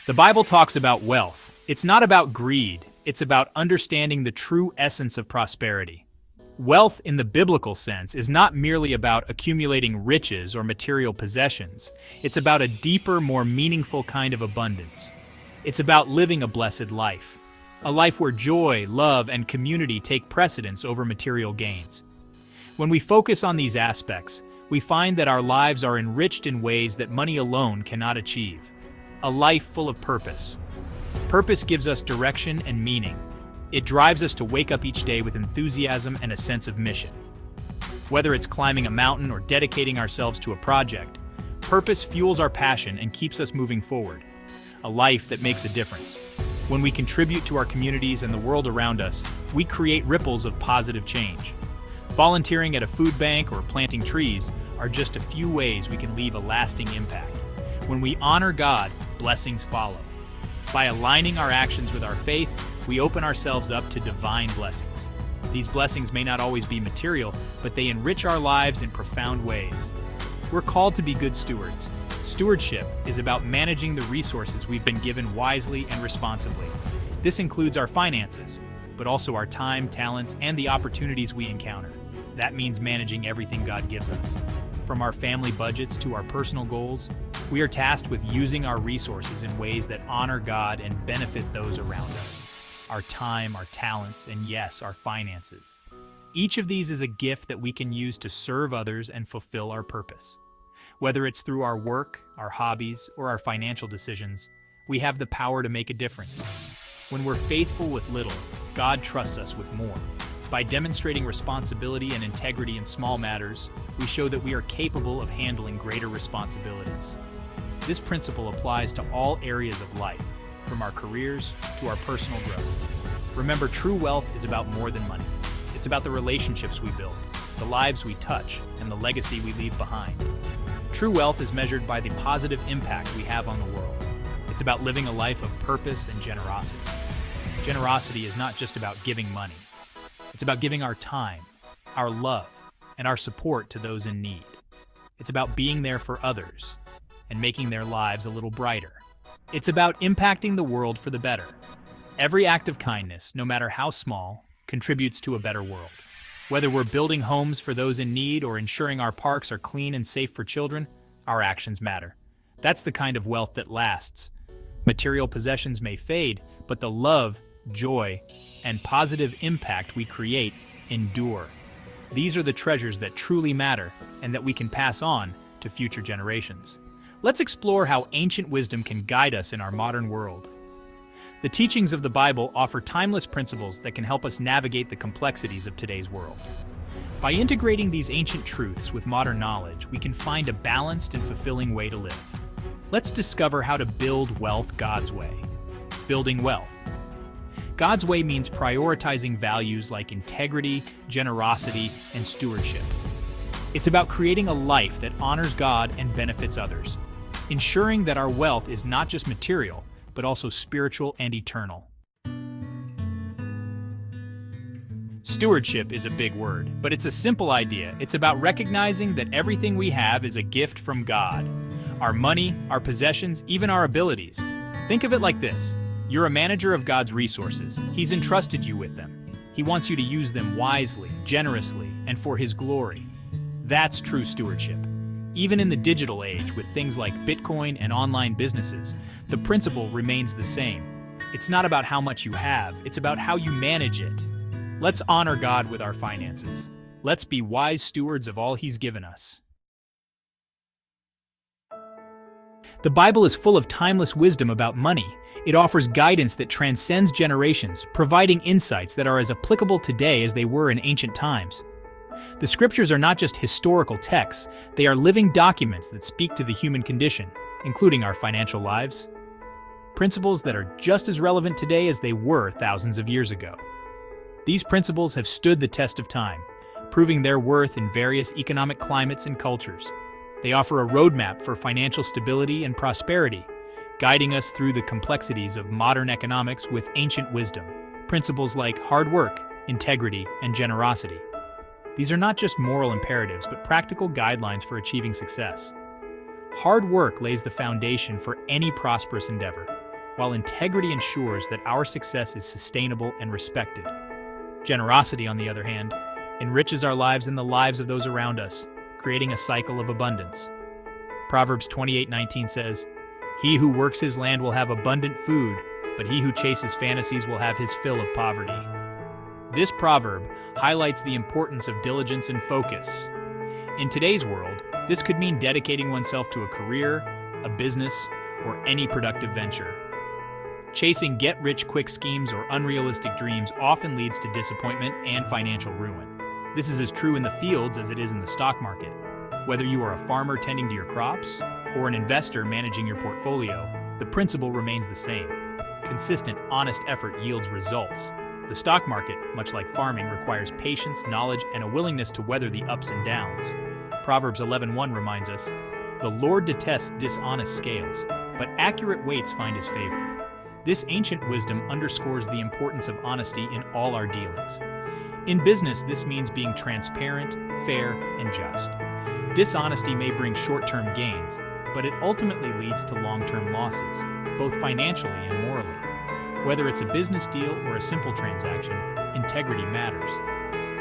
The Bible talks about wealth. It's not about greed, it's about understanding the true essence of prosperity. Wealth in the biblical sense is not merely about accumulating riches or material possessions. It's about a deeper, more meaningful kind of abundance. It's about living a blessed life. A life where joy, love, and community take precedence over material gains. When we focus on these aspects, we find that our lives are enriched in ways that money alone cannot achieve. A life full of purpose. Purpose gives us direction and meaning. It drives us to wake up each day with enthusiasm and a sense of mission. Whether it's climbing a mountain or dedicating ourselves to a project, purpose fuels our passion and keeps us moving forward. A life that makes a difference. When we contribute to our communities and the world around us, we create ripples of positive change. Volunteering at a food bank or planting trees are just a few ways we can leave a lasting impact. When we honor God, blessings follow. By aligning our actions with our faith, we open ourselves up to divine blessings. These blessings may not always be material, but they enrich our lives in profound ways. We're called to be good stewards. Stewardship is about managing the resources we've been given wisely and responsibly. This includes our finances, but also our time, talents, and the opportunities we encounter. That means managing everything God gives us. From our family budgets to our personal goals, we are tasked with using our resources in ways that honor God and benefit those around us. Our time, our talents, and yes, our finances. Each of these is a gift that we can use to serve others and fulfill our purpose. Whether it's through our work, our hobbies, or our financial decisions, we have the power to make a difference. When we're faithful with little, God trusts us with more. By demonstrating responsibility and integrity in small matters, we show that we are capable of handling greater responsibilities. This principle applies to all areas of life, from our careers to our personal growth. Remember, true wealth is about more than money. It's about the relationships we build, the lives we touch, and the legacy we leave behind. True wealth is measured by the positive impact we have on the world. It's about living a life of purpose and generosity. Generosity is not just about giving money. It's about giving our time, our love, and our support to those in need. It's about being there for others and making their lives a little brighter. It's about impacting the world for the better. Every act of kindness, no matter how small, contributes to a better world. Whether we're building homes for those in need or ensuring our parks are clean and safe for children, our actions matter. That's the kind of wealth that lasts. Material possessions may fade, but the love, joy, and positive impact we create endure. These are the treasures that truly matter and that we can pass on to future generations. Let's explore how ancient wisdom can guide us in our modern world. The teachings of the Bible offer timeless principles that can help us navigate the complexities of today's world. By integrating these ancient truths with modern knowledge, we can find a balanced and fulfilling way to live. Let's discover how to build wealth God's way. Building wealth. God's way means prioritizing values like integrity, generosity, and stewardship. It's about creating a life that honors God and benefits others, ensuring that our wealth is not just material, but also spiritual and eternal. Stewardship is a big word, but it's a simple idea. It's about recognizing that everything we have is a gift from God. Our money, our possessions, even our abilities. Think of it like this. You're a manager of God's resources. He's entrusted you with them. He wants you to use them wisely, generously, and for His glory. That's true stewardship. Even in the digital age, with things like Bitcoin and online businesses, the principle remains the same. It's not about how much you have, it's about how you manage it. Let's honor God with our finances. Let's be wise stewards of all He's given us. The Bible is full of timeless wisdom about money. It offers guidance that transcends generations, providing insights that are as applicable today as they were in ancient times. The scriptures are not just historical texts, they are living documents that speak to the human condition, including our financial lives. Principles that are just as relevant today as they were thousands of years ago. These principles have stood the test of time, proving their worth in various economic climates and cultures. They offer a roadmap for financial stability and prosperity, guiding us through the complexities of modern economics with ancient wisdom. Principles like hard work, integrity, and generosity. These are not just moral imperatives, but practical guidelines for achieving success. Hard work lays the foundation for any prosperous endeavor. while integrity ensures that our success is sustainable and respected. Generosity, on the other hand, enriches our lives and the lives of those around us, creating a cycle of abundance. Proverbs 28:19 says, "He who works his land will have abundant food, but he who chases fantasies will have his fill of poverty." This proverb highlights the importance of diligence and focus. In today's world, this could mean dedicating oneself to a career, a business, or any productive venture. Chasing get-rich-quick schemes or unrealistic dreams often leads to disappointment and financial ruin. This is as true in the fields as it is in the stock market. Whether you are a farmer tending to your crops or an investor managing your portfolio, the principle remains the same. Consistent, honest effort yields results. The stock market, much like farming, requires patience, knowledge, and a willingness to weather the ups and downs. Proverbs 11:1 reminds us, "The Lord detests dishonest scales, but accurate weights find his favor." This ancient wisdom underscores the importance of honesty in all our dealings. In business, this means being transparent, fair, and just. Dishonesty may bring short-term gains, but it ultimately leads to long-term losses, both financially and morally. Whether it's a business deal or a simple transaction, integrity matters.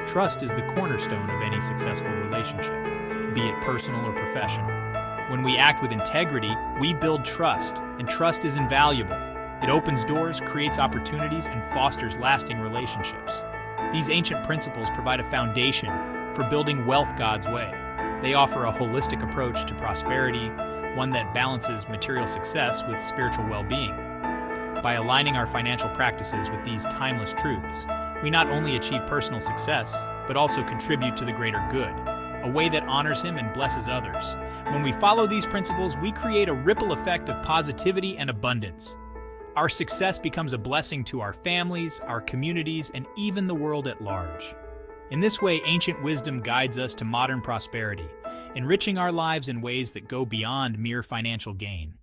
Trust is the cornerstone of any successful relationship, be it personal or professional. When we act with integrity, we build trust, and trust is invaluable. It opens doors, creates opportunities, and fosters lasting relationships. These ancient principles provide a foundation for building wealth God's way. They offer a holistic approach to prosperity, one that balances material success with spiritual well-being. By aligning our financial practices with these timeless truths, we not only achieve personal success, but also contribute to the greater good, a way that honors Him and blesses others. When we follow these principles, we create a ripple effect of positivity and abundance. Our success becomes a blessing to our families, our communities, and even the world at large. In this way, ancient wisdom guides us to modern prosperity, enriching our lives in ways that go beyond mere financial gain.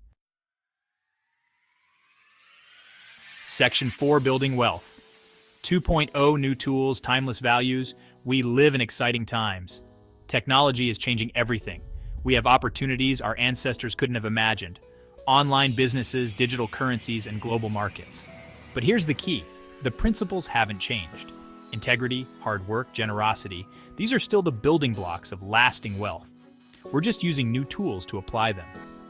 Section 4, Building Wealth. 2.0 New tools, timeless values. We live in exciting times. Technology is changing everything. We have opportunities our ancestors couldn't have imagined. Online businesses, digital currencies, and global markets. But here's the key. The principles haven't changed. Integrity, hard work, generosity, these are still the building blocks of lasting wealth. We're just using new tools to apply them.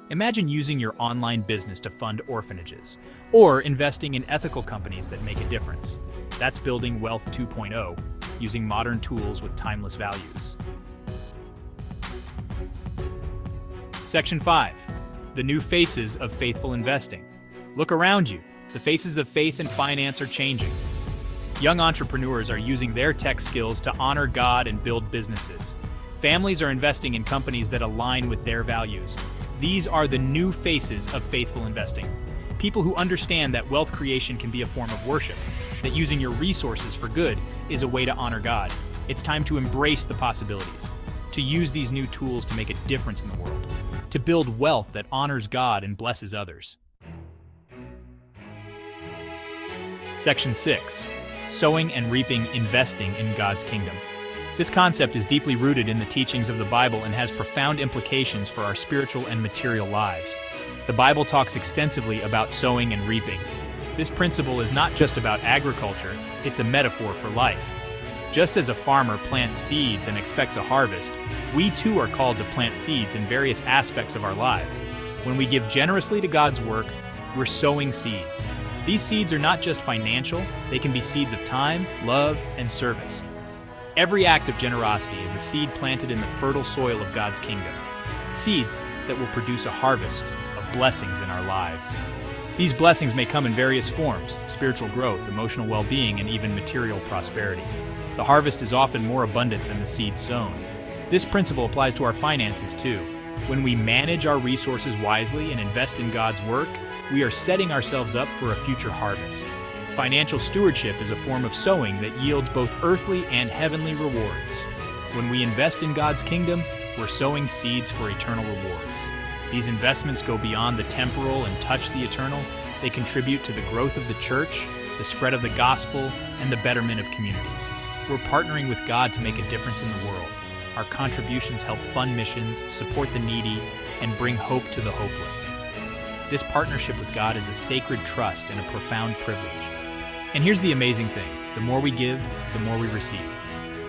Imagine using your online business to fund orphanages, or investing in ethical companies that make a difference. That's building Wealth 2.0, using modern tools with timeless values. Section 5. The new faces of faithful investing. Look around you. The faces of faith and finance are changing. Young entrepreneurs are using their tech skills to honor God and build businesses. Families are investing in companies that align with their values. These are the new faces of faithful investing. People who understand that wealth creation can be a form of worship, that using your resources for good is a way to honor God. It's time to embrace the possibilities, to use these new tools to make a difference in the world, to build wealth that honors God and blesses others. Section 6. Sowing and reaping, investing in God's kingdom. This concept is deeply rooted in the teachings of the Bible and has profound implications for our spiritual and material lives. The Bible talks extensively about sowing and reaping. This principle is not just about agriculture, it's a metaphor for life. Just as a farmer plants seeds and expects a harvest, we too are called to plant seeds in various aspects of our lives. When we give generously to God's work, we're sowing seeds. These seeds are not just financial, they can be seeds of time, love, and service. Every act of generosity is a seed planted in the fertile soil of God's kingdom. Seeds that will produce a harvest of blessings in our lives. These blessings may come in various forms: spiritual growth, emotional well-being, and even material prosperity. The harvest is often more abundant than the seed sown. This principle applies to our finances too. When we manage our resources wisely and invest in God's work, we are setting ourselves up for a future harvest. Financial stewardship is a form of sowing that yields both earthly and heavenly rewards. When we invest in God's kingdom, we're sowing seeds for eternal rewards. These investments go beyond the temporal and touch the eternal. They contribute to the growth of the church, the spread of the gospel, and the betterment of communities. We're partnering with God to make a difference in the world. Our contributions help fund missions, support the needy, and bring hope to the hopeless. This partnership with God is a sacred trust and a profound privilege. And here's the amazing thing. The more we give, the more we receive.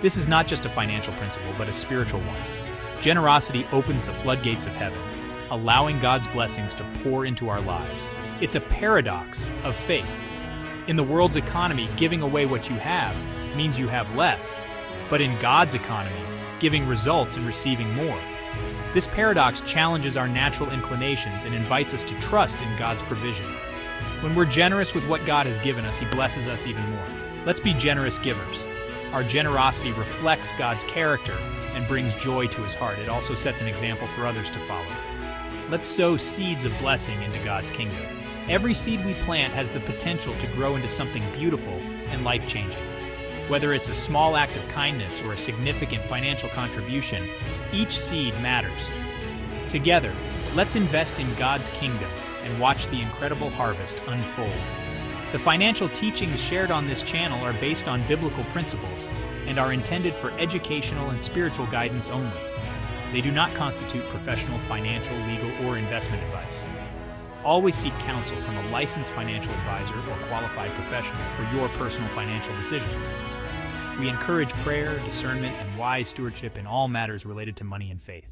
This is not just a financial principle, but a spiritual one. Generosity opens the floodgates of heaven, allowing God's blessings to pour into our lives. It's a paradox of faith. In the world's economy, giving away what you have means you have less. But in God's economy, giving results in receiving more. This paradox challenges our natural inclinations and invites us to trust in God's provision. When we're generous with what God has given us, He blesses us even more. Let's be generous givers. Our generosity reflects God's character and brings joy to His heart. It also sets an example for others to follow. Let's sow seeds of blessing into God's kingdom. Every seed we plant has the potential to grow into something beautiful and life-changing. Whether it's a small act of kindness or a significant financial contribution, each seed matters. Together, let's invest in God's kingdom and watch the incredible harvest unfold. The financial teachings shared on this channel are based on biblical principles and are intended for educational and spiritual guidance only. They do not constitute professional financial, legal, or investment advice. Always seek counsel from a licensed financial advisor or qualified professional for your personal financial decisions. We encourage prayer, discernment, and wise stewardship in all matters related to money and faith.